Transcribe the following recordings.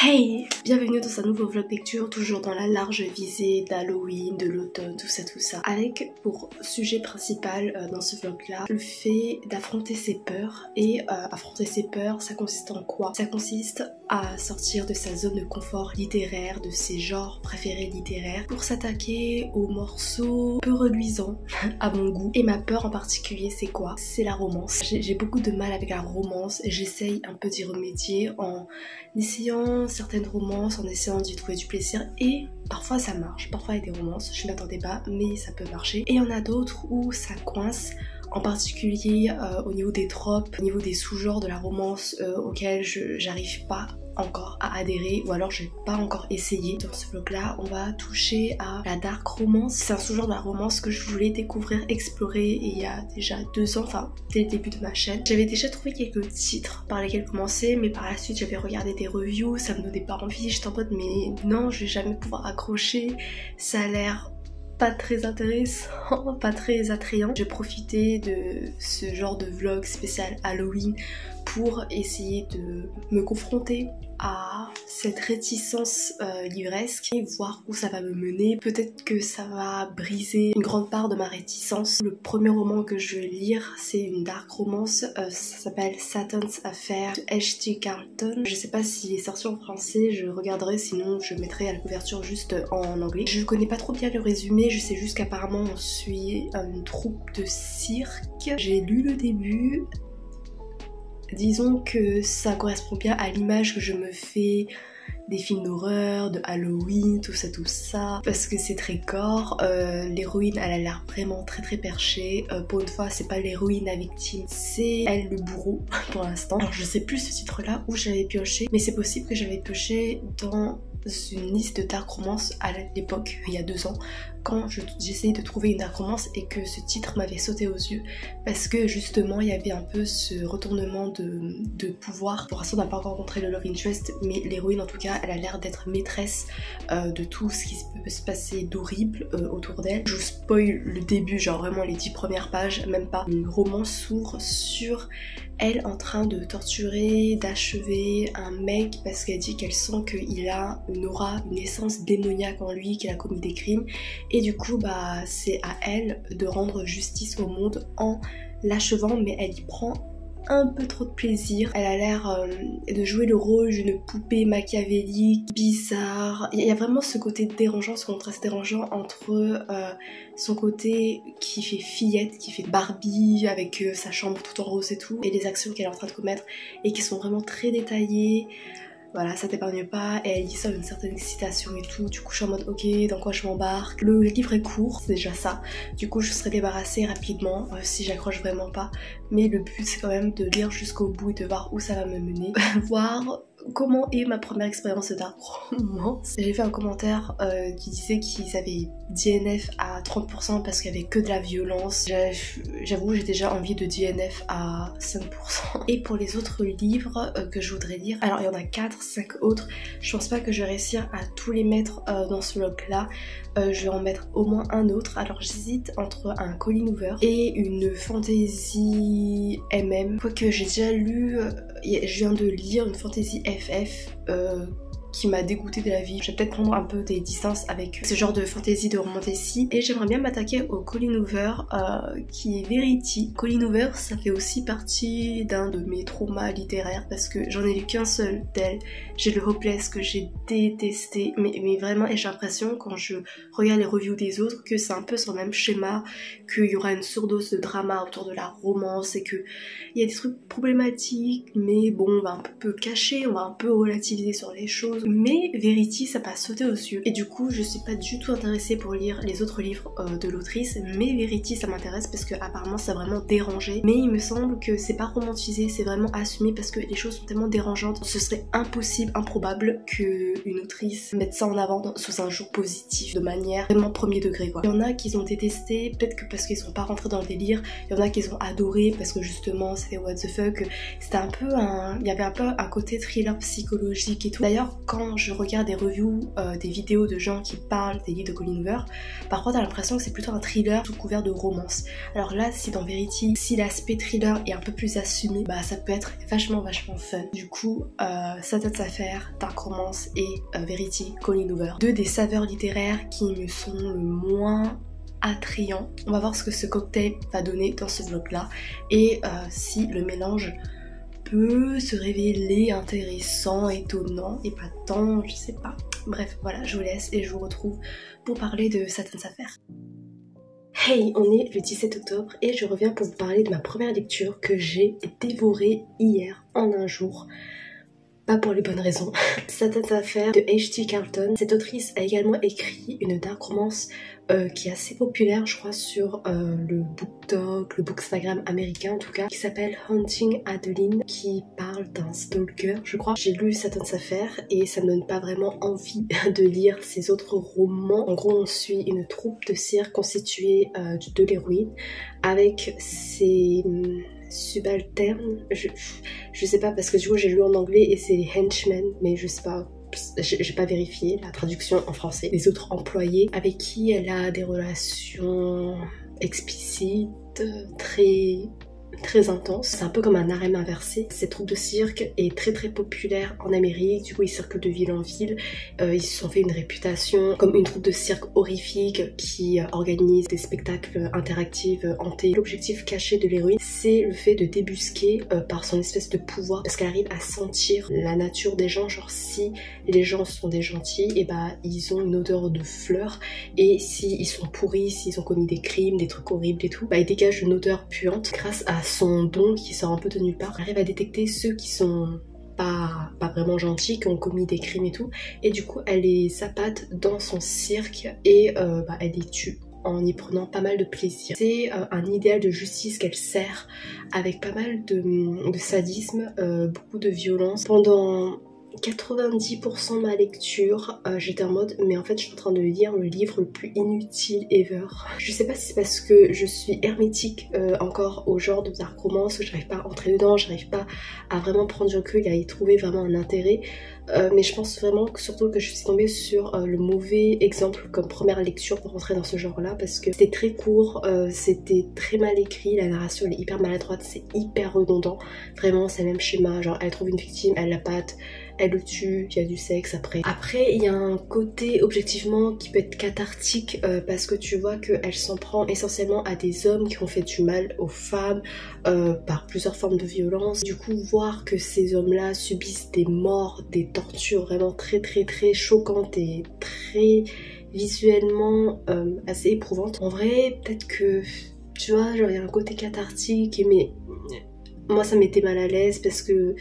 Hey! Bienvenue dans un nouveau vlog lecture, toujours dans la large visée d'Halloween, de l'automne, tout ça. Avec pour sujet principal dans ce vlog là, le fait d'affronter ses peurs. Et affronter ses peurs, ça consiste en quoi? Ça consiste à sortir de sa zone de confort littéraire, de ses genres préférés littéraires, pour s'attaquer aux morceaux peu reluisants à mon goût. Et ma peur en particulier, c'est quoi? C'est la romance. J'ai beaucoup de mal avec la romance et j'essaye un peu d'y remédier en essayant certaines romances, en essayant d'y trouver du plaisir, et parfois ça marche. Parfois il y a des romances, je m'attendais pas, mais ça peut marcher. Et il y en a d'autres où ça coince, en particulier au niveau des tropes, au niveau des sous-genres de la romance auxquels j'arrive pas encore à adhérer, ou alors j'ai pas encore essayé. Dans ce vlog là, on va toucher à la dark romance. C'est un sous-genre de la romance que je voulais découvrir, explorer il y a déjà 2 ans, enfin dès le début de ma chaîne. J'avais déjà trouvé quelques titres par lesquels commencer, mais par la suite j'avais regardé des reviews, ça me donnait pas envie, j'étais en mode mais non, je vais jamais pouvoir accrocher, ça a l'air pas très intéressant, pas très attrayant. J'ai profité de ce genre de vlog spécial Halloween pour essayer de me confronter à cette réticence livresque et voir où ça va me mener. Peut-être que ça va briser une grande part de ma réticence. Le premier roman que je vais lire, c'est une dark romance, ça s'appelle Satan's Affair de H.T. Carlton. Je sais pas s'il est sorti en français, je regarderai, sinon je mettrai à la couverture juste en anglais. Je connais pas trop bien le résumé, je sais juste qu'apparemment on suit une troupe de cirque. J'ai lu le début. Disons que ça correspond bien à l'image que je me fais des films d'horreur, de Halloween, tout ça, parce que c'est très gore. L'héroïne, elle a l'air vraiment très perchée. Pour une fois, c'est pas l'héroïne la victime, c'est elle le bourreau pour l'instant. Alors je sais plus ce titre-là où j'avais pioché, mais c'est possible que j'avais pioché dans une liste de dark romance à l'époque, il y a 2 ans, quand j'essayais de trouver une dark romance et que ce titre m'avait sauté aux yeux, parce que justement il y avait un peu ce retournement de pouvoir. Pour l'instant on n'a pas encore rencontré le love interest, mais l'héroïne en tout cas elle a l'air d'être maîtresse de tout ce qui peut se passer d'horrible autour d'elle. Je vous spoil le début, genre vraiment les 10 premières pages, même pas. Une romance s'ouvre sur elle en train de torturer, d'achever un mec parce qu'elle dit qu'elle sent qu'il a une aura, une essence démoniaque en lui, qu'il a commis des crimes, et du coup bah c'est à elle de rendre justice au monde en l'achevant, mais elle y prend un peu trop de plaisir. Elle a l'air de jouer le rôle d'une poupée machiavélique, bizarre. Il y a vraiment ce côté dérangeant, ce contraste dérangeant entre son côté qui fait fillette, qui fait Barbie avec sa chambre tout en rose et tout, et les actions qu'elle est en train de commettre et qui sont vraiment très détaillées. Voilà, ça t'épargne pas, et elle dit ça avec une certaine excitation et tout. Du coup je suis en mode ok, dans quoi je m'embarque. Le livre est court, c'est déjà ça. Du coup je serai débarrassée rapidement si j'accroche vraiment pas. Mais le but c'est quand même de lire jusqu'au bout et de voir où ça va me mener. Voir comment est ma première expérience de dark romance. J'ai fait un commentaire qui disait qu'ils avaient DNF à 30% parce qu'il y avait que de la violence. J'avoue j'ai déjà envie de DNF à 5%. Et pour les autres livres que je voudrais lire, alors il y en a 4-5 autres, je pense pas que je vais réussir à tous les mettre dans ce vlog là. Je vais en mettre au moins un autre. Alors j'hésite entre un Colleen Hoover et une fantasy MM. Quoique j'ai déjà lu, je viens de lire une fantasy FF qui m'a dégoûtée de la vie. Je vais peut-être prendre un peu des distances avec ce genre de fantasy, de romantasy. Et j'aimerais bien m'attaquer au Colleen Hoover qui est Verity. Colleen Hoover, ça fait aussi partie d'un de mes traumas littéraires parce que j'en ai lu qu'un seul d'elle. J'ai le Hopeless que j'ai détesté, mais vraiment, et j'ai l'impression quand je regarde les reviews des autres que c'est un peu sur le même schéma, qu'il y aura une surdose de drama autour de la romance et que il y a des trucs problématiques, mais bon, on va un peu cacher, on va un peu relativiser sur les choses. Mais Verity, ça m'a sauté aux yeux. Et du coup, je suis pas du tout intéressée pour lire les autres livres de l'autrice, mais Verity, ça m'intéresse parce que apparemment, ça a vraiment dérangé. Mais il me semble que c'est pas romantisé, c'est vraiment assumé parce que les choses sont tellement dérangeantes. Ce serait impossible, improbable qu'une autrice mette ça en avant sous un jour positif, de manière vraiment premier degré, quoi. Il y en a qui ont détesté, peut-être que parce qu'ils sont pas rentrés dans le délire. Il y en a qui ont adoré parce que justement, c'était what the fuck. C'était un peu il y avait un peu un côté thriller psychologique et tout. D'ailleurs, quand je regarde des reviews, des vidéos de gens qui parlent des livres de Colleen Hoover, parfois t'as l'impression que c'est plutôt un thriller sous couvert de romance. Alors là, si dans Verity, si l'aspect thriller est un peu plus assumé, bah ça peut être vachement fun. Du coup, Satan's Affair, Dark Romance et Verity, Colleen Hoover, deux des saveurs littéraires qui me sont le moins attrayants. On va voir ce que ce cocktail va donner dans ce vlog là et si le mélange peut se révéler intéressant, étonnant et pas tant, je sais pas. Bref, voilà, je vous laisse et je vous retrouve pour parler de Satan's Affair. Hey, on est le 17 octobre et je reviens pour vous parler de ma première lecture que j'ai dévorée hier en un jour. Pas pour les bonnes raisons. Satan's Affair de H.T. Carlton. Cette autrice a également écrit une dark romance qui est assez populaire, je crois, sur le BookTok, le Bookstagram américain en tout cas, qui s'appelle Haunting Adeline, qui parle d'un stalker, je crois. J'ai lu Satan's Affair et ça me donne pas vraiment envie de lire ses autres romans. En gros, on suit une troupe de cirque constituée de l'héroïne avec ses subalternes, je sais pas parce que du coup j'ai lu en anglais et c'est les henchmen, mais je sais pas, j'ai pas vérifié la traduction en français. Les autres employés avec qui elle a des relations explicites, très intense. C'est un peu comme un harem inversé. Cette troupe de cirque est très populaire en Amérique, du coup ils circulent de ville en ville. Ils se sont fait une réputation comme une troupe de cirque horrifique qui organise des spectacles interactifs hantés. L'objectif caché de l'héroïne, c'est le fait de débusquer par son espèce de pouvoir, parce qu'elle arrive à sentir la nature des gens, genre si les gens sont des gentils, et bah ils ont une odeur de fleurs, et si ils sont pourris, s'ils ont commis des crimes, des trucs horribles et tout, bah ils dégagent une odeur puante. Grâce à son don qui sort un peu de nulle part, elle arrive à détecter ceux qui sont pas vraiment gentils, qui ont commis des crimes et tout, et du coup elle les appâte dans son cirque et elle les tue en y prenant pas mal de plaisir. C'est un idéal de justice qu'elle sert avec pas mal de sadisme, beaucoup de violence. Pendant 90% de ma lecture, j'étais en mode mais en fait je suis en train de lire le livre le plus inutile ever. Je sais pas si c'est parce que je suis hermétique encore au genre de dark romance, où j'arrive pas à entrer dedans, j'arrive pas à vraiment prendre du recul et à y trouver vraiment un intérêt, mais je pense vraiment que surtout que je suis tombée sur le mauvais exemple comme première lecture pour rentrer dans ce genre là, parce que c'était très court, c'était très mal écrit, la narration elle est hyper maladroite, c'est hyper redondant, vraiment c'est le même schéma, genre elle trouve une victime, elle la pâte, elle le tue, il y a du sexe après. Après, il y a un côté objectivement qui peut être cathartique parce que tu vois qu'elle s'en prend essentiellement à des hommes qui ont fait du mal aux femmes par plusieurs formes de violence. Du coup, voir que ces hommes-là subissent des morts, des tortures vraiment très choquantes et très visuellement assez éprouvantes. En vrai, peut-être que, tu vois, genre il y a un côté cathartique, mais moi ça m'était mal à l'aise parce que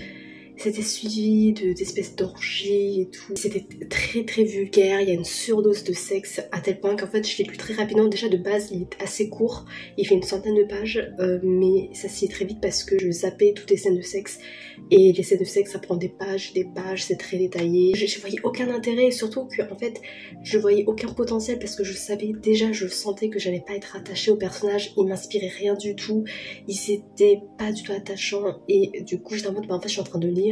c'était suivi d'espèces d'orgies et tout. C'était très vulgaire, il y a une surdose de sexe à tel point qu'en fait je l'ai lu très rapidement. Déjà de base il est assez court, il fait une centaine de pages, mais ça s'y est très vite parce que je zappais toutes les scènes de sexe. Et les scènes de sexe ça prend des pages, c'est très détaillé. Je voyais aucun intérêt et surtout que en fait je voyais aucun potentiel parce que je savais déjà, je sentais que j'allais pas être attachée au personnage, il m'inspirait rien du tout, il s'était pas du tout attachant et du coup j'étais en mode bah en fait je suis en train de lire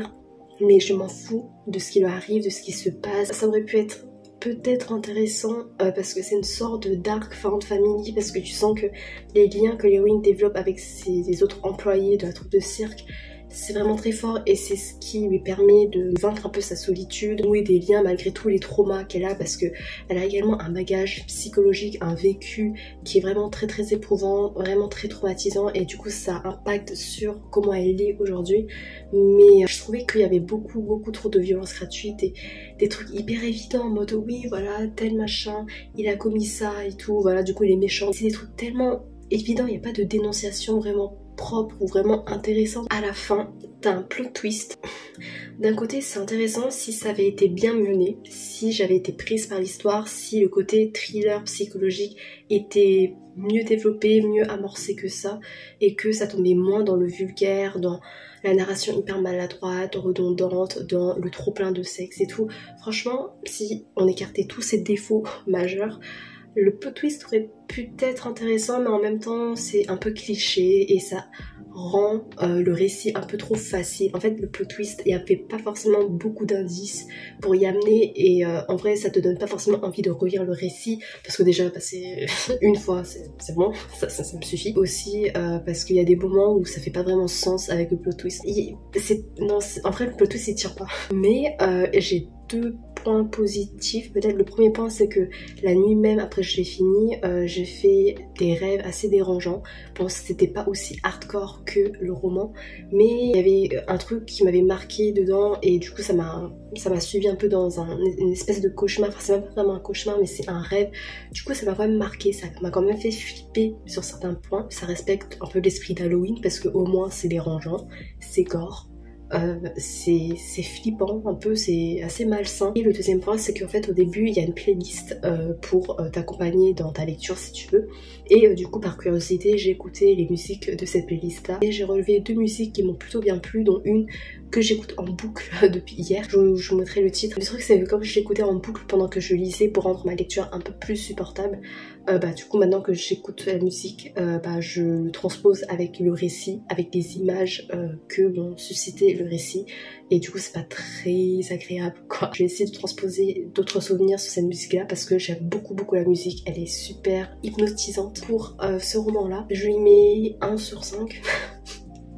mais je m'en fous de ce qui lui arrive, de ce qui se passe. Ça aurait pu être peut-être intéressant parce que c'est une sorte de dark found family, parce que tu sens que les liens que l'héroïne développe avec les autres employés de la troupe de cirque, c'est vraiment très fort et c'est ce qui lui permet de vaincre un peu sa solitude, nouer des liens malgré tous les traumas qu'elle a, parce que elle a également un bagage psychologique, un vécu qui est vraiment très éprouvant, vraiment très traumatisant, et du coup ça impacte sur comment elle est aujourd'hui. Mais je trouvais qu'il y avait beaucoup trop de violence gratuite et des trucs hyper évidents en mode oui voilà tel machin il a commis ça et tout, voilà du coup il est méchant. C'est des trucs tellement évidents, il n'y a pas de dénonciation vraiment propre ou vraiment intéressante. À la fin t'as un plot twist. D'un côté c'est intéressant si ça avait été bien mené, si j'avais été prise par l'histoire, si le côté thriller psychologique était mieux développé, mieux amorcé que ça, et que ça tombait moins dans le vulgaire, dans la narration hyper maladroite, redondante, dans le trop plein de sexe et tout. Franchement, si on écartait tous ces défauts majeurs, Le plot twist aurait pu être intéressant, mais en même temps c'est un peu cliché et ça rend le récit un peu trop facile. En fait, le plot twist, il n'y avait pas forcément beaucoup d'indices pour y amener et en vrai ça te donne pas forcément envie de relire le récit parce que déjà passer une fois c'est bon, ça me suffit. Aussi parce qu'il y a des moments où ça fait pas vraiment sens avec le plot twist. En vrai le plot twist il tire pas. Mais j'ai deux points positifs. Peut-être le premier point c'est que la nuit même après que je l'ai fini, j'ai fait des rêves assez dérangeants. Bon, c'était pas aussi hardcore que le roman, mais il y avait un truc qui m'avait marqué dedans et du coup ça m'a suivi un peu dans une espèce de cauchemar. Enfin, c'est même pas vraiment un cauchemar, mais c'est un rêve. Du coup ça m'a quand même marqué, ça m'a quand même fait flipper sur certains points. Ça respecte un peu l'esprit d'Halloween parce que au moins c'est dérangeant, c'est gore. C'est flippant un peu, c'est assez malsain. Et le deuxième point c'est qu'en fait au début il y a une playlist pour t'accompagner dans ta lecture si tu veux, et du coup par curiosité j'ai écouté les musiques de cette playlist là et j'ai relevé deux musiques qui m'ont plutôt bien plu, dont une que j'écoute en boucle depuis hier. Je vous mettrai le titre. Le truc c'est que comme je l'écoutais en boucle pendant que je lisais pour rendre ma lecture un peu plus supportable, du coup maintenant que j'écoute la musique, je le transpose avec le récit, avec les images que m'ont suscité le récit, et du coup c'est pas très agréable quoi. Je vais essayer de transposer d'autres souvenirs sur cette musique là parce que j'aime beaucoup la musique, elle est super hypnotisante. Pour ce roman là je lui mets 1 sur 5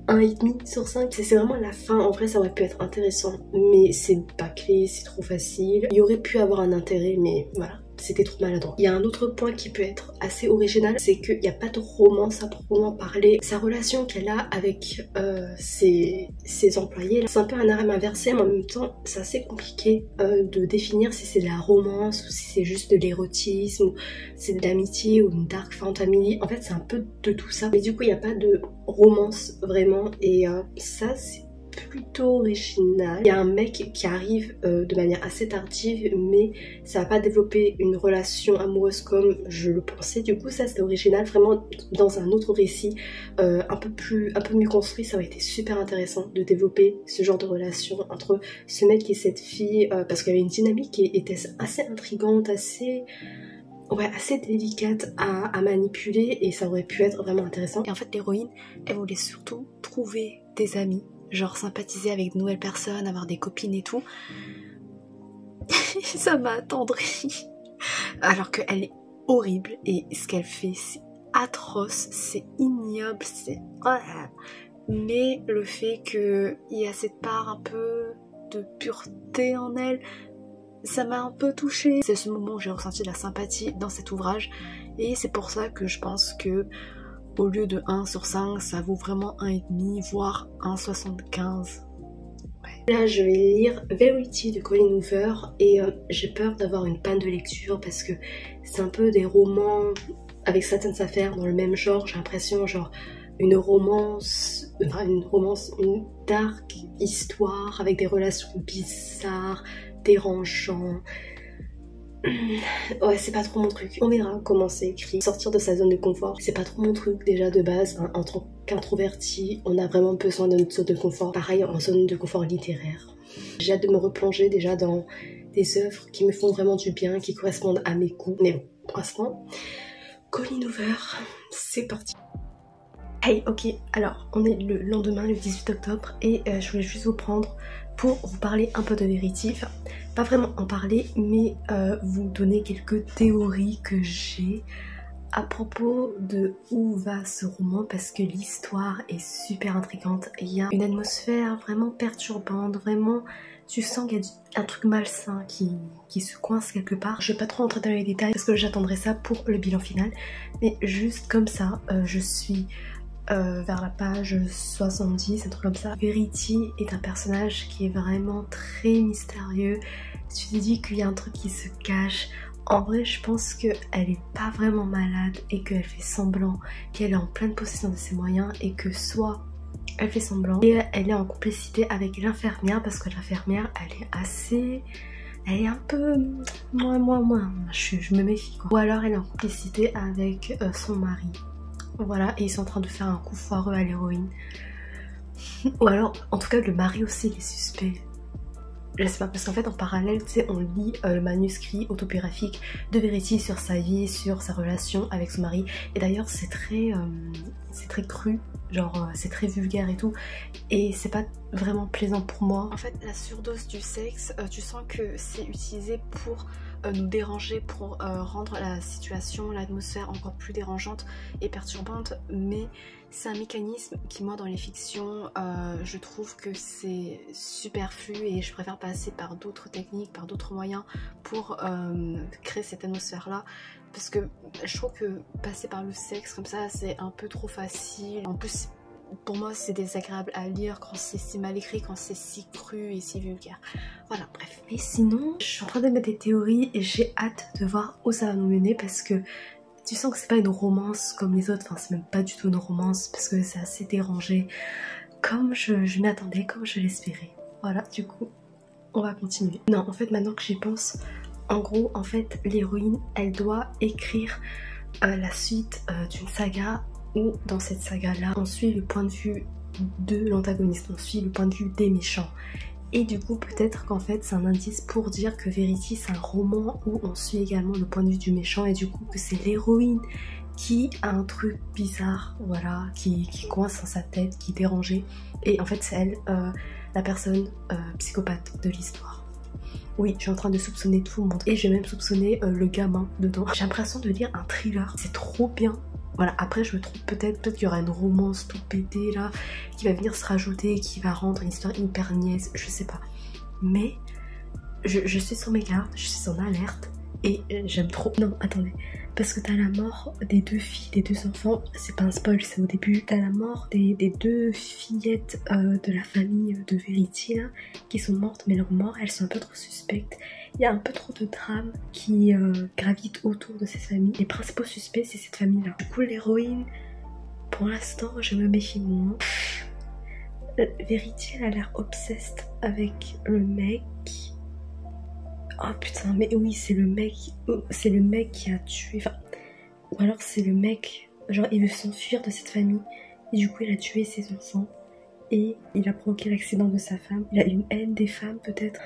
1,5 sur 5. C'est vraiment la fin, en vrai ça aurait pu être intéressant mais c'est bâclé, c'est trop facile. Il y aurait pu avoir un intérêt mais voilà, c'était trop maladroit. Il y a un autre point qui peut être assez original, c'est qu'il n'y a pas de romance à proprement parler. Sa relation qu'elle a avec ses employés, c'est un peu un arrêt inversé, mais en même temps c'est assez compliqué de définir si c'est de la romance ou si c'est juste de l'érotisme ou c'est de l'amitié ou une dark fantasy. En fait c'est un peu de tout ça, mais du coup il n'y a pas de romance vraiment, et ça c'est plutôt original. Il y a un mec qui arrive de manière assez tardive, mais ça va pas développer une relation amoureuse comme je le pensais. Du coup ça c'est original, vraiment dans un autre récit un peu mieux construit, ça aurait été super intéressant de développer ce genre de relation entre ce mec et cette fille, parce qu'il y avait une dynamique qui était assez intrigante, assez délicate à manipuler, et ça aurait pu être vraiment intéressant. Et en fait l'héroïne elle voulait surtout trouver des amis, genre sympathiser avec de nouvelles personnes, avoir des copines et tout. Ça m'a attendrie. Alors qu'elle est horrible et ce qu'elle fait c'est atroce, c'est ignoble, c'est... Mais le fait qu'il y a cette part un peu de pureté en elle, ça m'a un peu touchée. C'est ce moment où j'ai ressenti de la sympathie dans cet ouvrage, et c'est pour ça que je pense que au lieu de 1 sur 5, ça vaut vraiment 1,5, voire 1,75. Ouais. Là, je vais lire Verity de Colleen Hoover, et j'ai peur d'avoir une panne de lecture parce que c'est un peu des romans avec certaines affaires dans le même genre. J'ai l'impression, genre, une dark histoire avec des relations bizarres, dérangeantes. Ouais, c'est pas trop mon truc. On verra comment c'est écrit. Sortir de sa zone de confort, c'est pas trop mon truc déjà de base. En tant qu'introverti, on a vraiment besoin de notre zone de confort. Pareil en zone de confort littéraire. J'ai hâte de me replonger déjà dans des œuvres qui me font vraiment du bien, qui correspondent à mes goûts. Mais bon, pour l'instant, Colleen Hoover, c'est parti. Hey, ok, alors on est le lendemain, le 18 octobre, et je voulais juste vous prendre pour vous parler un peu de Verity. Enfin, pas vraiment en parler, mais vous donner quelques théories que j'ai à propos de où va ce roman, parce que l'histoire est super intrigante. Il y a une atmosphère vraiment perturbante, vraiment tu sens qu'il y a un truc malsain qui se coince quelque part. Je vais pas trop entrer dans les détails parce que j'attendrai ça pour le bilan final, mais juste comme ça, je suis vers la page 70, un truc comme ça. Verity est un personnage qui est vraiment très mystérieux. Tu te dis qu'il y a un truc qui se cache. En vrai, je pense qu'elle est pas vraiment malade et qu'elle fait semblant, qu'elle est en pleine possession de ses moyens, et que soit elle fait semblant et elle est en complicité avec l'infirmière, parce que l'infirmière elle est un peu moins, je me méfie quoi. Ou alors elle est en complicité avec son mari. Voilà, et ils sont en train de faire un coup foireux à l'héroïne. Ou alors, en tout cas, le mari aussi il est suspect. je sais pas, parce qu'en fait en parallèle, tu sais, on lit le manuscrit autobiographique de Verity sur sa vie, sur sa relation avec son mari. Et d'ailleurs c'est très cru, genre c'est très vulgaire et tout. Et c'est pas vraiment plaisant pour moi. En fait la surdose du sexe, tu sens que c'est utilisé pour nous déranger, pour rendre la situation, l'atmosphère encore plus dérangeante et perturbante. Mais c'est un mécanisme qui, moi, dans les fictions, je trouve que c'est superflu et je préfère passer par d'autres techniques, par d'autres moyens pour créer cette atmosphère-là. Parce que je trouve que passer par le sexe comme ça, c'est un peu trop facile. En plus, pour moi, c'est désagréable à lire quand c'est si mal écrit, quand c'est si cru et si vulgaire. Voilà, bref. Mais sinon, je suis en train de mettre des théories et j'ai hâte de voir où ça va nous mener parce que tu sens que c'est pas une romance comme les autres, enfin c'est même pas du tout une romance parce que c'est assez dérangé, comme je m'y attendais, comme je l'espérais. Voilà, du coup, on va continuer. Non, en fait, maintenant que j'y pense, en gros, en fait, l'héroïne, elle doit écrire la suite d'une saga où, dans cette saga-là, on suit le point de vue de l'antagoniste, on suit le point de vue des méchants. Et du coup peut-être qu'en fait c'est un indice pour dire que Verity c'est un roman où on suit également le point de vue du méchant et du coup que c'est l'héroïne qui a un truc bizarre, voilà, qui coince dans sa tête, qui est dérangée. Et en fait c'est elle, la personne psychopathe de l'histoire. Oui, je suis en train de soupçonner tout le monde. Et j'ai même soupçonné le gamin dedans. J'ai l'impression de lire un thriller, c'est trop bien. Voilà, après je me trompe peut-être qu'il y aura une romance tout pétée là qui va venir se rajouter, qui va rendre une histoire hyper niaise, je sais pas. Mais je suis sur mes gardes, je suis en alerte et j'aime trop. Non, attendez, parce que t'as la mort des deux filles, des deux enfants, c'est pas un spoil, c'est au début. T'as la mort des deux fillettes de la famille de Verity là, qui sont mortes, mais leurs morts elles sont un peu trop suspectes. Il y a un peu trop de drames qui gravitent autour de cette famille. Les principaux suspects, c'est cette famille-là. Du coup, l'héroïne, pour l'instant, je me méfie moins. Verity, elle a l'air obsessed avec le mec. Oh putain, mais oui, c'est le mec qui a tué. Enfin, ou alors c'est le mec, genre il veut s'enfuir de cette famille. Et du coup, il a tué ses enfants. Et il a provoqué l'accident de sa femme. Il a une haine des femmes peut-être.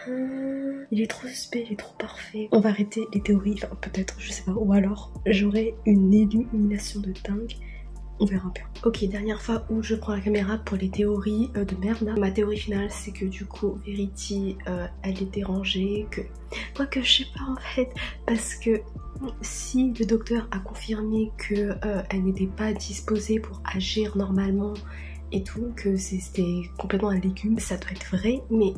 Il est trop suspect, il est trop parfait. On va arrêter les théories, enfin peut-être, je sais pas. Ou alors j'aurai une illumination de dingue. On verra bien. Ok, dernière fois où je prends la caméra pour les théories de merde. Là. Ma théorie finale c'est que du coup Verity elle est dérangée. Quoique je sais pas en fait. Parce que si le docteur a confirmé que elle n'était pas disposée pour agir normalement et tout, que c'était complètement un légume, ça doit être vrai, mais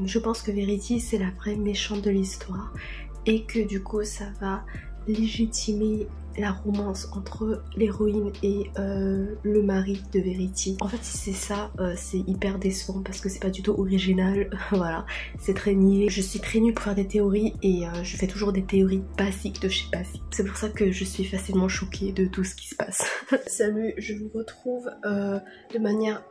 je pense que Verity c'est la vraie méchante de l'histoire et que du coup ça va légitimer la romance entre l'héroïne et le mari de Verity. En fait si c'est ça, c'est hyper décevant parce que c'est pas du tout original, voilà, c'est très niais. Je suis très nulle pour faire des théories et je fais toujours des théories basiques de chez basique. C'est pour ça que je suis facilement choquée de tout ce qui se passe. Salut, je vous retrouve de manière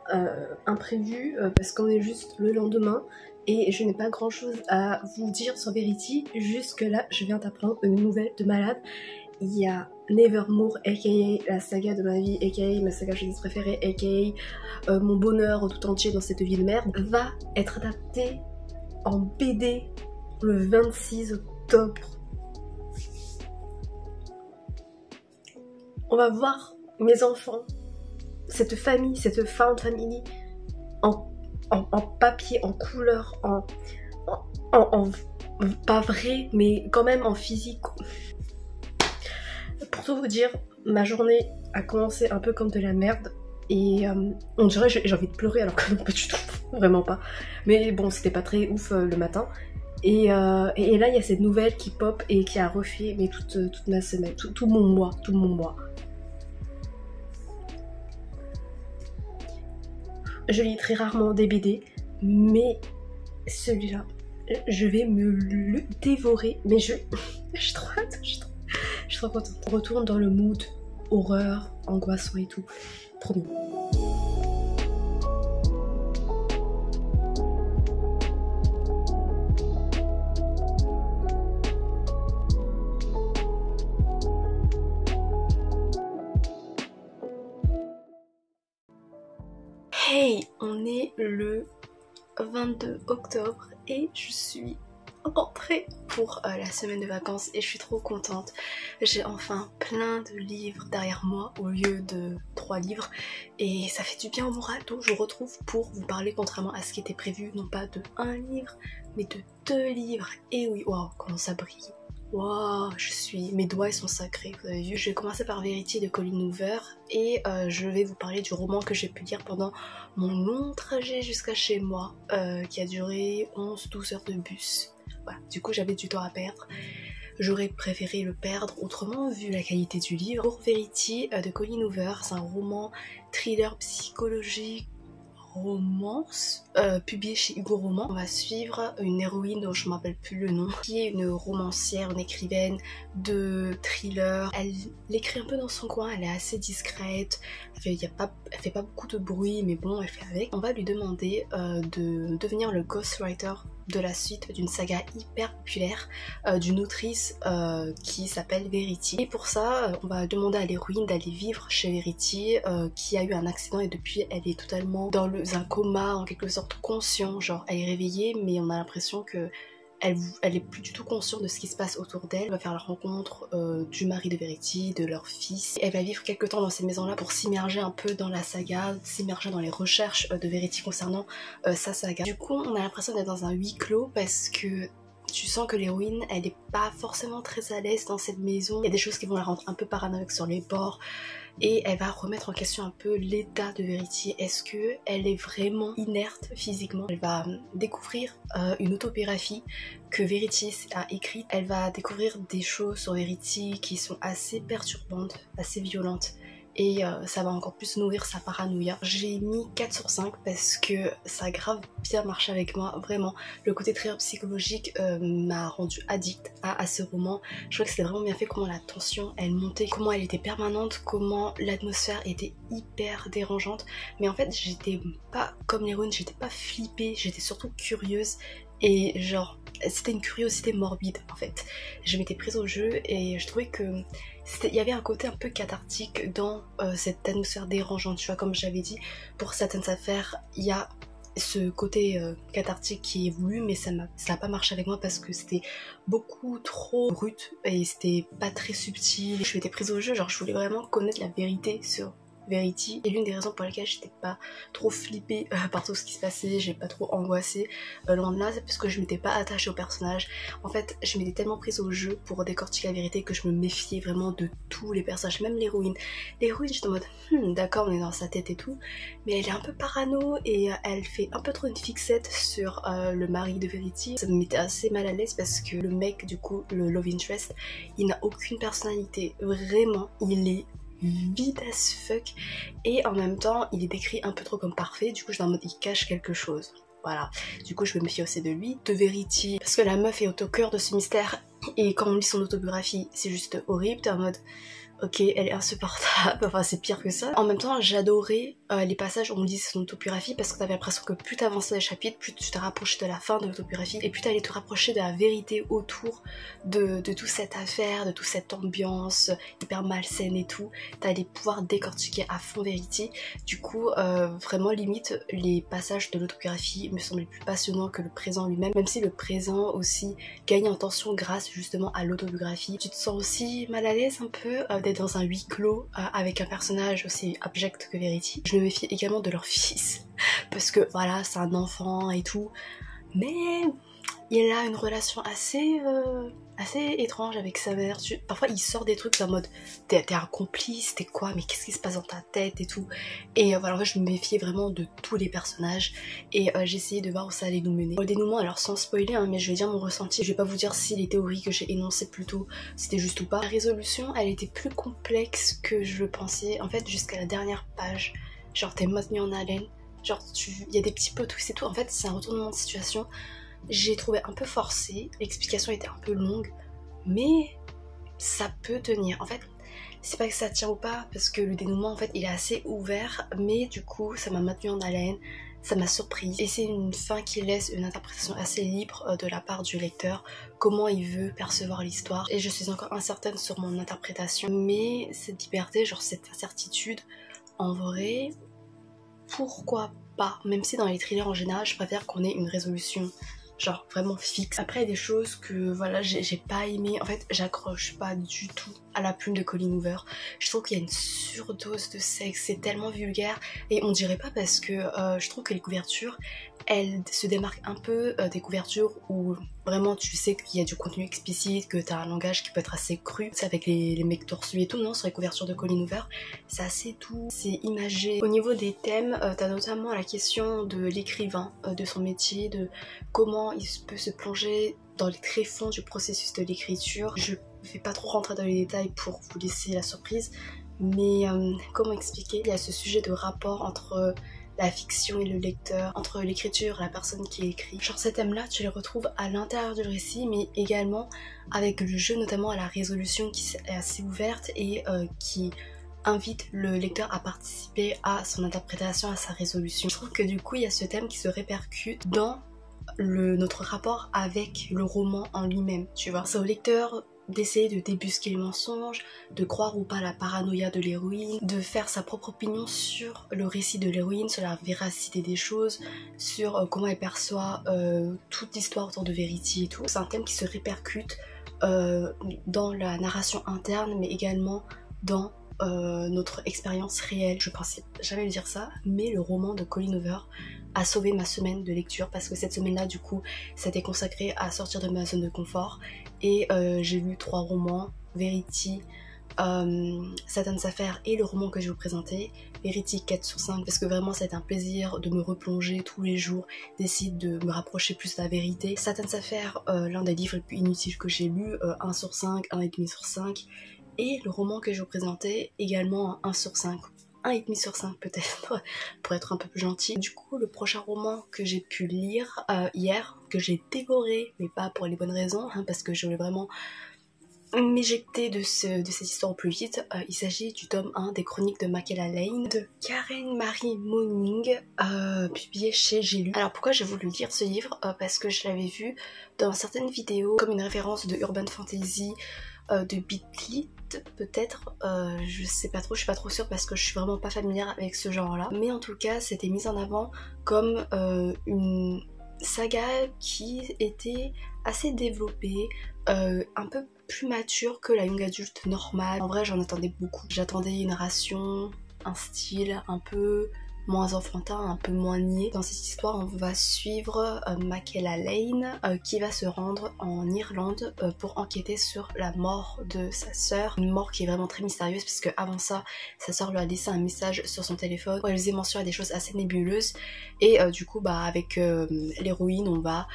imprévue parce qu'on est juste le lendemain. Et je n'ai pas grand chose à vous dire sur Verity, jusque là je viens d'apprendre une nouvelle de malade. Il y a Nevermore, aka la saga de ma vie, aka ma saga jeunesse préférée, aka mon bonheur tout entier dans cette vie de merde, va être adapté en BD le 26 octobre. On va voir mes enfants, cette famille, cette found family en papier, en couleur, en pas vrai, mais quand même en physique. Pour tout vous dire, ma journée a commencé un peu comme de la merde et on dirait j'ai envie de pleurer alors que non, pas du tout, vraiment pas. Mais bon, c'était pas très ouf le matin. Et là, il y a cette nouvelle qui pop et qui a refait mais toute ma semaine, tout mon mois. Je lis très rarement des BD, mais celui-là, je vais me le dévorer. Mais je suis trop hâte, je suis trop contente. On retourne dans le mood horreur, angoissant et tout. Trop bien. Hey, on est le 22 octobre et je suis rentrée pour la semaine de vacances et je suis trop contente. J'ai enfin plein de livres derrière moi au lieu de 3 livres et ça fait du bien au moral, donc je vous retrouve pour vous parler contrairement à ce qui était prévu, non pas de 1 livre mais de 2 livres. Et oui, waouh, comment ça brille. Waouh, mes doigts ils sont sacrés, vous avez vu. Je vais commencer par Verity de Colleen Hoover et je vais vous parler du roman que j'ai pu lire pendant mon long trajet jusqu'à chez moi qui a duré 11-12 heures de bus. Voilà, du coup j'avais du temps à perdre. J'aurais préféré le perdre autrement vu la qualité du livre. Pour Verity de Colleen Hoover, c'est un roman thriller psychologique romance publié chez Hugo Roman. On va suivre une héroïne dont je ne me rappelle plus le nom, qui est une romancière, une écrivaine de thriller. Elle écrit un peu dans son coin, elle est assez discrète, elle fait pas beaucoup de bruit mais bon, elle fait avec. On va lui demander de devenir le ghostwriter de la suite d'une saga hyper populaire d'une autrice qui s'appelle Verity. Et pour ça, on va demander à l'héroïne d'aller vivre chez Verity qui a eu un accident et depuis elle est totalement dans un coma, en quelque sorte conscient, genre elle est réveillée mais on a l'impression que elle est plus du tout consciente de ce qui se passe autour d'elle. Elle va faire la rencontre du mari de Verity, de leur fils. Elle va vivre quelques temps dans ces maisons-là pour s'immerger un peu dans la saga, s'immerger dans les recherches de Verity concernant sa saga. Du coup, on a l'impression d'être dans un huis clos parce que tu sens que l'héroïne, elle est pas forcément très à l'aise dans cette maison. Il y a des choses qui vont la rendre un peu paranoïaque sur les bords. Et elle va remettre en question un peu l'état de Verity. Est-ce qu'elle est vraiment inerte physiquement? Elle va découvrir une autobiographie que Verity a écrite. Elle va découvrir des choses sur Verity qui sont assez perturbantes, assez violentes. Et ça va encore plus nourrir sa paranoïa. J'ai mis 4 sur 5 parce que ça a grave bien marché avec moi, vraiment. Le côté très psychologique m'a rendu addict à ce roman. Je crois que c'était vraiment bien fait, comment la tension elle montait, comment elle était permanente, comment l'atmosphère était hyper dérangeante. Mais en fait j'étais pas comme l'héroïne, j'étais pas flippée, j'étais surtout curieuse. Et genre, c'était une curiosité morbide en fait. Je m'étais prise au jeu et je trouvais que il y avait un côté un peu cathartique dans cette atmosphère dérangeante, tu vois, comme j'avais dit, pour certaines affaires, il y a ce côté cathartique qui est voulu, mais ça n'a pas marché avec moi parce que c'était beaucoup trop brut et c'était pas très subtil. Je m'étais prise au jeu, genre je voulais vraiment connaître la vérité sur Verity, et l'une des raisons pour lesquelles j'étais pas trop flippée par tout ce qui se passait, j'ai pas trop angoissé, loin de là, c'est parce que je m'étais pas attachée au personnage. En fait, je m'étais tellement prise au jeu pour décortiquer la vérité que je me méfiais vraiment de tous les personnages, même l'héroïne. L'héroïne, j'étais en mode d'accord, on est dans sa tête et tout, mais elle est un peu parano et elle fait un peu trop une fixette sur le mari de Verity. Ça me mettait assez mal à l'aise parce que le mec, du coup, le love interest, il n'a aucune personnalité, vraiment, il est vide as fuck et en même temps il est décrit un peu trop comme parfait, du coup je suis en mode il cache quelque chose. Voilà, du coup je me méfie aussi de lui, de Verity, parce que la meuf est au cœur de ce mystère et quand on lit son autobiographie c'est juste horrible, t'es en mode ok, elle est insupportable, enfin c'est pire que ça. En même temps, j'adorais les passages où on lisait son autobiographie parce que t'avais l'impression que plus t'avançais les chapitres, plus tu te rapprochais de la fin de l'autobiographie et plus t'allais te rapprocher de la vérité autour de toute cette affaire, de toute cette ambiance hyper malsaine et tout. T'allais pouvoir décortiquer à fond Verity. Du coup, vraiment limite, les passages de l'autobiographie me semblaient plus passionnants que le présent lui-même, même si le présent aussi gagne en tension grâce justement à l'autobiographie. Tu te sens aussi mal à l'aise un peu d'être dans un huis clos avec un personnage aussi abject que Verity. Je me méfie également de leur fils parce que voilà, c'est un enfant et tout, mais il a une relation assez étrange avec sa mère. Parfois il sort des trucs en mode t'es un complice, t'es quoi, mais qu'est-ce qui se passe dans ta tête et tout. Et voilà, en fait, je me méfiais vraiment de tous les personnages et j'essayais de voir où ça allait nous mener. Le dénouement, alors sans spoiler, hein, mais je vais dire mon ressenti, je vais pas vous dire si les théories que j'ai énoncées plus tôt c'était juste ou pas. La résolution, elle était plus complexe que je le pensais, en fait jusqu'à la dernière page. Genre t'es maintenu en haleine, genre il y a des petits plot twists et tout, en fait c'est un retournement de situation. J'ai trouvé un peu forcé, l'explication était un peu longue, mais ça peut tenir. En fait, c'est pas que ça tient ou pas, parce que le dénouement en fait il est assez ouvert, mais du coup ça m'a maintenu en haleine, ça m'a surprise. Et c'est une fin qui laisse une interprétation assez libre de la part du lecteur, comment il veut percevoir l'histoire. Et je suis encore incertaine sur mon interprétation, mais cette liberté, genre cette incertitude, en vrai, pourquoi pas, même si dans les thrillers en général je préfère qu'on ait une résolution genre vraiment fixe. Après il y a des choses que voilà j'ai pas aimé, en fait j'accroche pas du tout à la plume de Colleen Hoover. Je trouve qu'il y a une surdose de sexe, c'est tellement vulgaire et on dirait pas parce que je trouve que les couvertures elles se démarquent un peu des couvertures où vraiment tu sais qu'il y a du contenu explicite, que t'as un langage qui peut être assez cru, c'est avec les mecs torse nu et tout. Non, sur les couvertures de Colleen Hoover c'est assez doux, c'est imagé. Au niveau des thèmes, t'as notamment la question de l'écrivain, de son métier, de comment il peut se plonger dans les tréfonds du processus de l'écriture. Je vais pas trop rentrer dans les détails pour vous laisser la surprise, mais comment expliquer, il y a ce sujet de rapport entre la fiction et le lecteur, entre l'écriture et la personne qui écrit. Genre ces thèmes-là, tu les retrouves à l'intérieur du récit, mais également avec le jeu, notamment à la résolution qui est assez ouverte et qui invite le lecteur à participer à son interprétation, à sa résolution. Je trouve que du coup, il y a ce thème qui se répercute dans notre rapport avec le roman en lui-même, tu vois. C'est au lecteur d'essayer de débusquer les mensonges, de croire ou pas la paranoïa de l'héroïne, de faire sa propre opinion sur le récit de l'héroïne, sur la véracité des choses, sur comment elle perçoit toute l'histoire autour de Verity et tout. C'est un thème qui se répercute dans la narration interne, mais également dans notre expérience réelle. Je pensais jamais le dire ça, mais le roman de Colleen Hoover a sauvé ma semaine de lecture parce que cette semaine-là, du coup, ça a été consacré à sortir de ma zone de confort et j'ai lu 3 romans, Verity, Satan's Affair et le roman que je vais vous présenter, Verity 4 sur 5, parce que vraiment ça a été un plaisir de me replonger tous les jours, d'essayer de me rapprocher plus de la vérité. Satan's Affair, l'un des livres les plus inutiles que j'ai lu, 1 sur 5, 1,5 sur 5, et le roman que je vais vous présenter également 1 sur 5. 1,5 sur 5 peut-être, pour être un peu plus gentil. Du coup, le prochain roman que j'ai pu lire hier, que j'ai dévoré, mais pas pour les bonnes raisons, hein, parce que je voulais vraiment m'éjecter de cette histoire au plus vite. Il s'agit du tome 1 des Chroniques de Michaela Lane de Karen Marie Moning, publié chez J'ai lu. Alors pourquoi j'ai voulu lire ce livre, parce que je l'avais vu dans certaines vidéos comme une référence de Urban Fantasy, de Beatlit peut-être, je sais pas trop, je suis pas trop sûre parce que je suis vraiment pas familière avec ce genre là, mais en tout cas c'était mis en avant comme une saga qui était assez développée, un peu plus mature que la young adulte normale. En vrai j'en attendais beaucoup, j'attendais une narration, un style un peu moins enfantin, un peu moins niais. Dans cette histoire, on va suivre Michaela Lane qui va se rendre en Irlande pour enquêter sur la mort de sa sœur. Une mort qui est vraiment très mystérieuse puisque avant ça, sa sœur lui a laissé un message sur son téléphone où elle faisait mention à des choses assez nébuleuses. Et du coup, avec l'héroïne, on va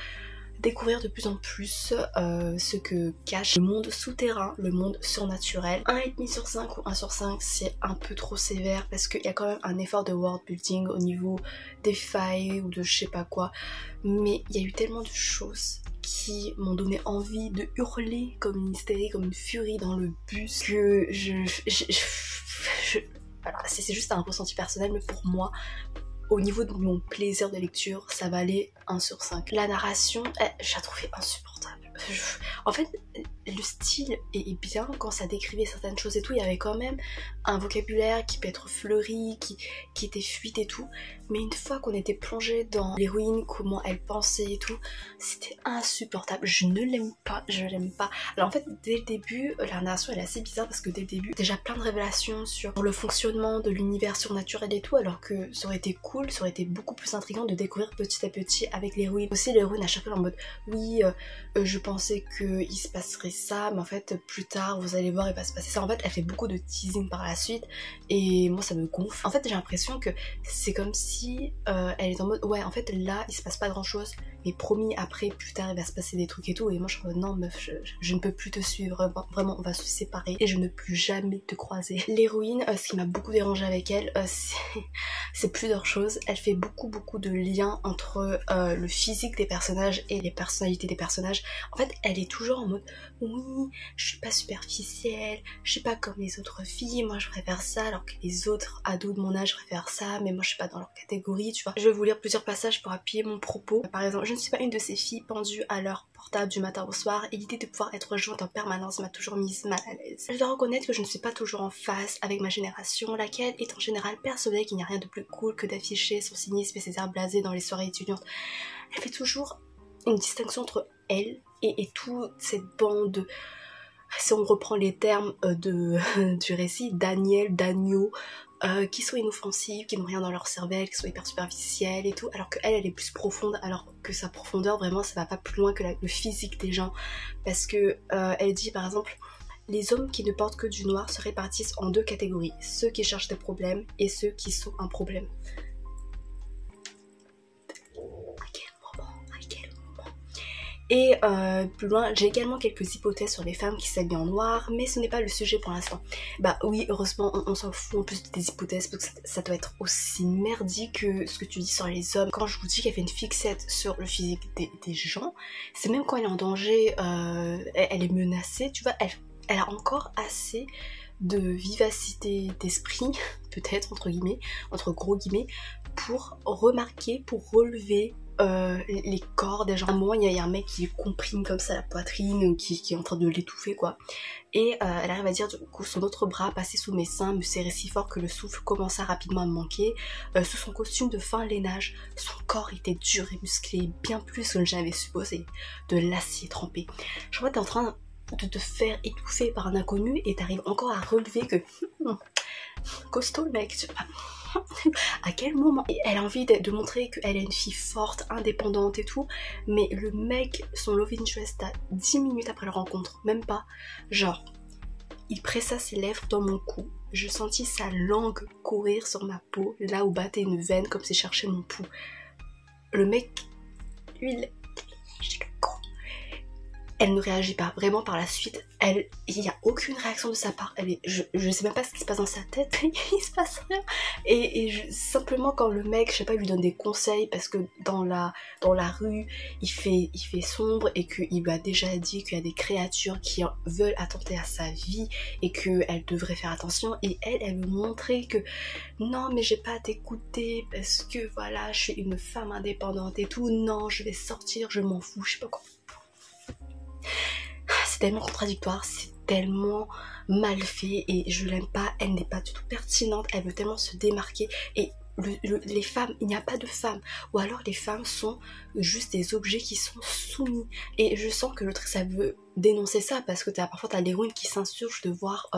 découvrir de plus en plus ce que cache le monde souterrain, le monde surnaturel. 1,5 sur 5 ou 1 sur 5 c'est un peu trop sévère parce qu'il y a quand même un effort de world building au niveau des failles ou de je sais pas quoi, mais il y a eu tellement de choses qui m'ont donné envie de hurler comme une hystérie, comme une furie dans le bus que voilà, c'est juste un ressenti personnel, mais pour moi au niveau de mon plaisir de lecture, ça valait 1 sur 5. La narration, je la trouvais insupportable. En fait, le style est bien quand ça décrivait certaines choses et tout. Il y avait quand même un vocabulaire qui peut être fleuri, qui était fluide et tout. Mais une fois qu'on était plongé dans l'héroïne, comment elle pensait et tout, c'était insupportable. Je ne l'aime pas, je l'aime pas. Alors en fait, dès le début, la narration elle est assez bizarre parce que dès le début, déjà plein de révélations sur le fonctionnement de l'univers surnaturel et tout, alors que ça aurait été cool, ça aurait été beaucoup plus intriguant de découvrir petit à petit avec l'héroïne. Aussi l'héroïne à chaque fois en mode, oui, je pensais qu'il se passerait ça, mais en fait plus tard vous allez voir il va se passer ça. En fait elle fait beaucoup de teasing par la suite et moi ça me gonfle. En fait j'ai l'impression que c'est comme si elle est en mode ouais en fait là il se passe pas grand chose mais promis après plus tard il va se passer des trucs et tout, et moi je suis en mode non meuf je ne peux plus te suivre, vraiment on va se séparer et je ne plus jamais te croiser. L'héroïne, ce qui m'a beaucoup dérangé avec elle, c'est plusieurs choses. Elle fait beaucoup de liens entre le physique des personnages et les personnalités des personnages. En fait elle est toujours en mode oui je suis pas superficielle, je suis pas comme les autres filles, moi je préfère ça alors que les autres ados de mon âge préfèrent ça, mais moi je suis pas dans leur catégorie, tu vois. Je vais vous lire plusieurs passages pour appuyer mon propos. Par exemple, je ne suis pas une de ces filles pendues à leur portable du matin au soir et l'idée de pouvoir être rejointe en permanence m'a toujours mise mal à l'aise. Je dois reconnaître que je ne suis pas toujours en phase avec ma génération, laquelle est en général persuadée qu'il n'y a rien de plus cool que d'afficher son cynisme et ses airs blasés dans les soirées étudiantes. Elle fait toujours une distinction entre elle et toute cette bande, si on reprend les termes du récit, d'agneaux, qui sont inoffensives, qui n'ont rien dans leur cervelle, qui sont hyper superficielles et tout, alors qu'elle, elle est plus profonde, alors que sa profondeur, vraiment, ça va pas plus loin que le physique des gens, parce que elle dit par exemple, les hommes qui ne portent que du noir se répartissent en 2 catégories, ceux qui cherchent des problèmes et ceux qui sont un problème. Et plus loin, j'ai également quelques hypothèses sur les femmes qui s'habillent en noir, mais ce n'est pas le sujet pour l'instant. Bah oui, heureusement, on s'en fout en plus des hypothèses, parce que ça doit être aussi merdique que ce que tu dis sur les hommes. Quand je vous dis qu'elle fait une fixette sur le physique des gens, c'est même quand elle est en danger, elle est menacée, tu vois, elle a encore assez de vivacité d'esprit, peut-être entre gros guillemets, pour remarquer, pour relever les corps des gens. À un moment, il y a un mec qui comprime comme ça la poitrine, qui est en train de l'étouffer quoi. Et elle arrive à dire du coup son autre bras passé sous mes seins me serrait si fort que le souffle commença rapidement à me manquer. Sous son costume de fin lainage, son corps était dur et musclé, bien plus que je n'avais supposé, de l'acier trempé. Je crois que t'es en train de te faire étouffer par un inconnu et t'arrives encore à relever que costaud le mec, tu vois. À quel moment elle a envie de montrer qu'elle est une fille forte, indépendante et tout, mais le mec, son love interest à 10 minutes après leur rencontre, même pas, genre, il pressa ses lèvres dans mon cou, je sentis sa langue courir sur ma peau, là où battait une veine comme s'il cherchait mon pouls. Le mec, lui, elle ne réagit pas, vraiment par la suite, il n'y a aucune réaction de sa part, je sais même pas ce qui se passe dans sa tête, il se passe rien, simplement quand le mec, je sais pas, lui donne des conseils, parce que dans la rue, il fait sombre, et qu'il lui a déjà dit qu'il y a des créatures qui veulent attenter à sa vie, et qu'elle devrait faire attention, et elle veut montrer que, non mais j'ai pas à t'écouter, parce que voilà, je suis une femme indépendante et tout, non, je vais sortir, je m'en fous, je sais pas quoi. C'est tellement contradictoire, c'est tellement mal fait et je l'aime pas, elle n'est pas du tout pertinente, elle veut tellement se démarquer et les femmes, il n'y a pas de femmes, ou alors les femmes sont juste des objets qui sont soumis, et je sens que l'autrice elle veut dénoncer ça parce que parfois t'as l'héroïne qui s'insurge de voir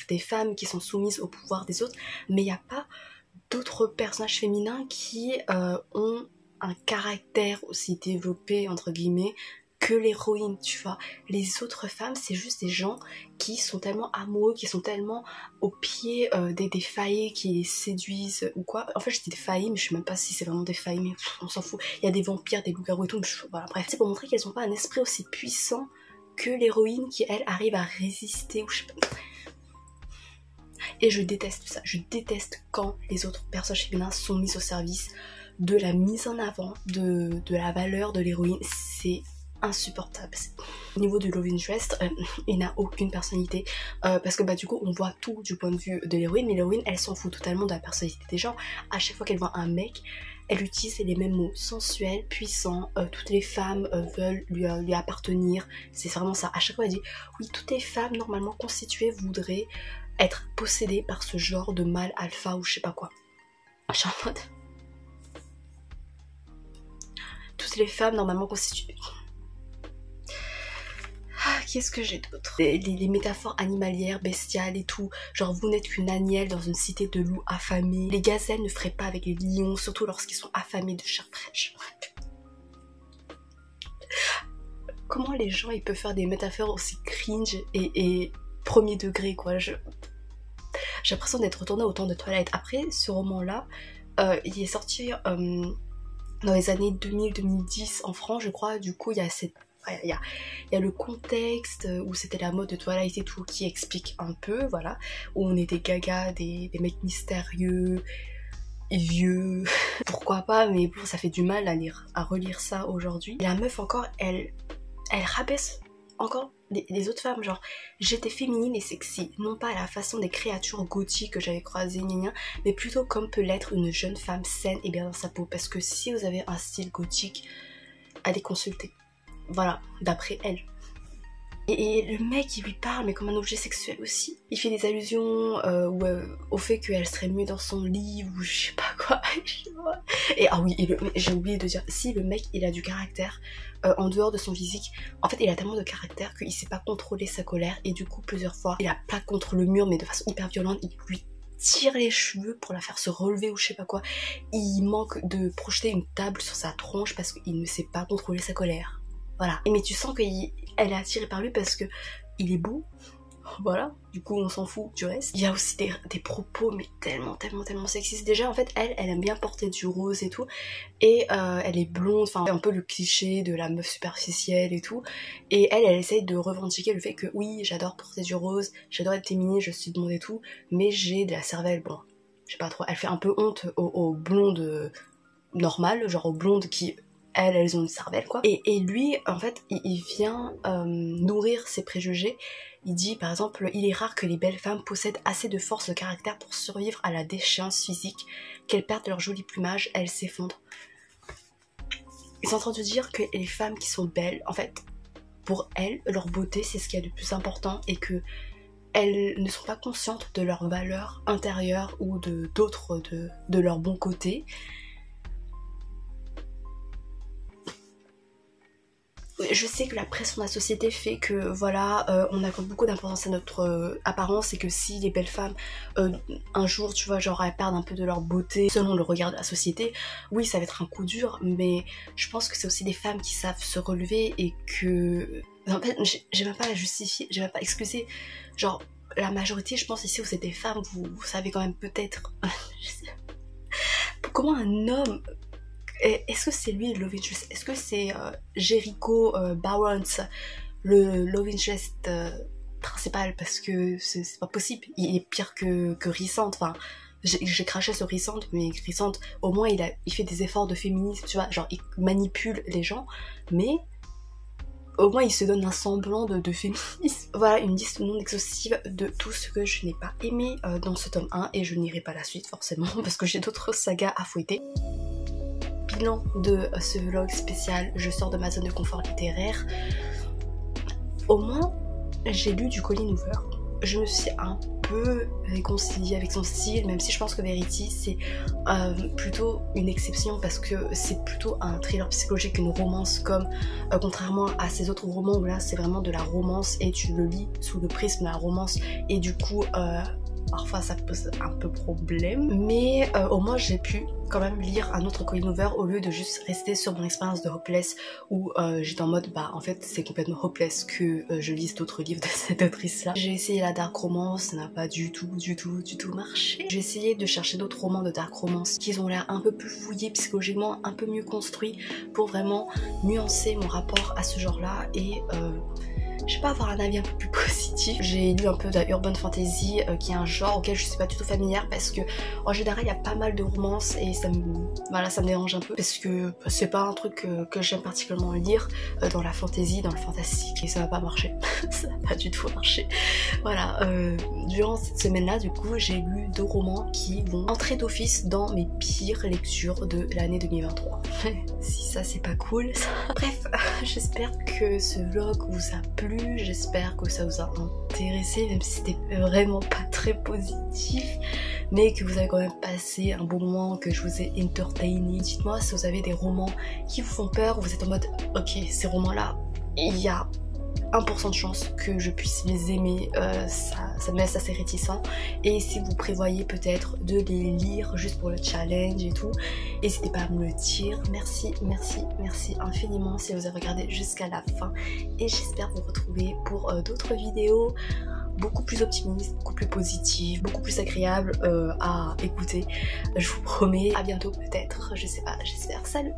des femmes qui sont soumises au pouvoir des autres, mais il n'y a pas d'autres personnages féminins qui ont un caractère aussi développé entre guillemets que l'héroïne, tu vois. Les autres femmes, c'est juste des gens qui sont tellement amoureux, qui sont tellement au pied des faillis qui les séduisent ou quoi. En fait, je dis des faillis, mais je sais même pas si c'est vraiment des faillis, mais on s'en fout. Il y a des vampires, des loups-garous et tout, mais voilà, bref. C'est pour montrer qu'elles n'ont pas un esprit aussi puissant que l'héroïne qui, elle, arrive à résister ou je sais pas. Et je déteste ça. Je déteste quand les autres personnages féminins sont mis au service de la mise en avant, de la valeur de l'héroïne. C'est insupportable. Au niveau du love interest, il n'a aucune personnalité parce que bah du coup on voit tout du point de vue de l'héroïne, mais l'héroïne elle s'en fout totalement de la personnalité des gens. À chaque fois qu'elle voit un mec, elle utilise les mêmes mots, sensuel, puissant, toutes les femmes veulent lui appartenir, c'est vraiment ça. À chaque fois elle dit oui, toutes les femmes normalement constituées voudraient être possédées par ce genre de mâle alpha ou je sais pas quoi. Je suis en mode toutes les femmes normalement constituées. Qu'est-ce que j'ai d'autre ? Les métaphores animalières, bestiales et tout. Genre vous n'êtes qu'une agnelle dans une cité de loups affamés. Les gazelles ne feraient pas avec les lions, surtout lorsqu'ils sont affamés de chair fraîche. Comment les gens ils peuvent faire des métaphores aussi cringe et premier degré quoi. J'ai l'impression d'être retournée au temps de Twilight. Après ce roman là, il est sorti dans les années 2000-2010 en France je crois. Du coup il y a cette il y a le contexte où c'était la mode de Twilight et tout qui explique un peu, voilà, où on était gaga, des mecs mystérieux, vieux, pourquoi pas, mais bon, ça fait du mal à relire ça aujourd'hui. La meuf encore, elle rabaisse encore les autres femmes, genre j'étais féminine et sexy, non pas à la façon des créatures gothiques que j'avais croisées, mais plutôt comme peut l'être une jeune femme saine et bien dans sa peau, parce que si vous avez un style gothique, à les consulter. Voilà, d'après elle. Et le mec il lui parle mais comme un objet sexuel aussi. Il fait des allusions au fait qu'elle serait mieux dans son lit ou je sais pas quoi. Et ah oui, j'ai oublié de dire, si le mec il a du caractère en dehors de son physique, en fait il a tellement de caractère qu'il sait pas contrôler sa colère et du coup plusieurs fois il a plaque contre le mur mais de façon hyper violente, il lui tire les cheveux pour la faire se relever ou je sais pas quoi. Il manque de projeter une table sur sa tronche parce qu'il ne sait pas contrôler sa colère. Voilà. Mais tu sens qu'elle est attirée par lui parce que il est beau. Voilà. Du coup, on s'en fout du reste. Il y a aussi des propos, mais tellement sexistes. Déjà, en fait, elle aime bien porter du rose et tout. Et elle est blonde, enfin, un peu le cliché de la meuf superficielle et tout. Et elle essaye de revendiquer le fait que oui, j'adore porter du rose, j'adore être féminine, je suis blonde et tout. Mais j'ai de la cervelle, bon, je sais pas trop. Elle fait un peu honte aux blondes normales, genre aux blondes qui... elles ont une cervelle quoi. Et lui en fait il vient nourrir ses préjugés. Il dit par exemple, il est rare que les belles femmes possèdent assez de force de caractère pour survivre à la déchéance physique, qu'elles perdent leur joli plumage, elles s'effondrent. Ils sont en train de dire que les femmes qui sont belles, en fait pour elles, leur beauté c'est ce qu'il y a de plus important et que elles ne sont pas conscientes de leur valeur intérieure ou d'autres de leur bon côté. Je sais que la pression de la société fait que voilà, on accorde beaucoup d'importance à notre apparence et que si les belles femmes un jour tu vois genre elles perdent un peu de leur beauté selon le regard de la société, oui ça va être un coup dur, mais je pense que c'est aussi des femmes qui savent se relever et que en fait j'ai même pas à justifier, j'ai même pas à excuser, genre la majorité je pense ici où c'est des femmes, vous savez quand même peut-être comment un homme... Est-ce que c'est lui le love interest? Est-ce que c'est Jericho Barnes le love interest principal? Parce que c'est pas possible, il est pire que Rhysand. Enfin, j'ai craché sur Rhysand, mais Rhysand au moins il fait des efforts de féminisme, tu vois, genre il manipule les gens, mais au moins il se donne un semblant de féminisme. Voilà une liste non exhaustive de tout ce que je n'ai pas aimé dans ce tome 1 et je n'irai pas la suite forcément parce que j'ai d'autres sagas à fouetter. Bilan de ce vlog spécial, je sors de ma zone de confort littéraire. Au moins, j'ai lu du Colleen Hoover. Je me suis un peu réconciliée avec son style, même si je pense que Verity c'est plutôt une exception parce que c'est plutôt un thriller psychologique qu'une romance, comme contrairement à ses autres romans où là c'est vraiment de la romance et tu le lis sous le prisme de la romance et du coup parfois ça pose un peu problème, mais au moins j'ai pu quand même lire un autre Colleen Hoover au lieu de juste rester sur mon expérience de Hopeless où j'étais en mode bah en fait c'est complètement hopeless que je lise d'autres livres de cette autrice là. J'ai essayé la dark romance, ça n'a pas du tout marché. J'ai essayé de chercher d'autres romans de dark romance qui ont l'air un peu plus fouillés psychologiquement, un peu mieux construits pour vraiment nuancer mon rapport à ce genre là et je sais pas, avoir un avis un peu plus positif. J'ai lu un peu de la urban fantasy qui est un genre auquel je suis pas du tout familière parce que en général il y a pas mal de romances et ça me dérange un peu parce que c'est pas un truc que j'aime particulièrement lire dans la fantasy, dans le fantastique et ça va pas marcher. Ça va pas du tout marcher. Voilà, durant cette semaine là du coup j'ai lu 2 romans qui vont entrer d'office dans mes pires lectures de l'année 2023. Si ça c'est pas cool ça. Bref, j'espère que ce vlog vous a plu. J'espère que ça vous a intéressé, même si c'était vraiment pas très positif, mais que vous avez quand même passé un bon moment, que je vous ai entertainé. Dites-moi si vous avez des romans qui vous font peur, où vous êtes en mode ok, ces romans là, il y a 1% de chance que je puisse les aimer, ça me laisse assez réticent. Et si vous prévoyez peut-être de les lire juste pour le challenge et tout, n'hésitez pas à me le dire. Merci infiniment si vous avez regardé jusqu'à la fin et j'espère vous retrouver pour d'autres vidéos beaucoup plus optimistes, beaucoup plus positives, beaucoup plus agréables à écouter. Je vous promets, à bientôt peut-être, je sais pas, j'espère. Salut!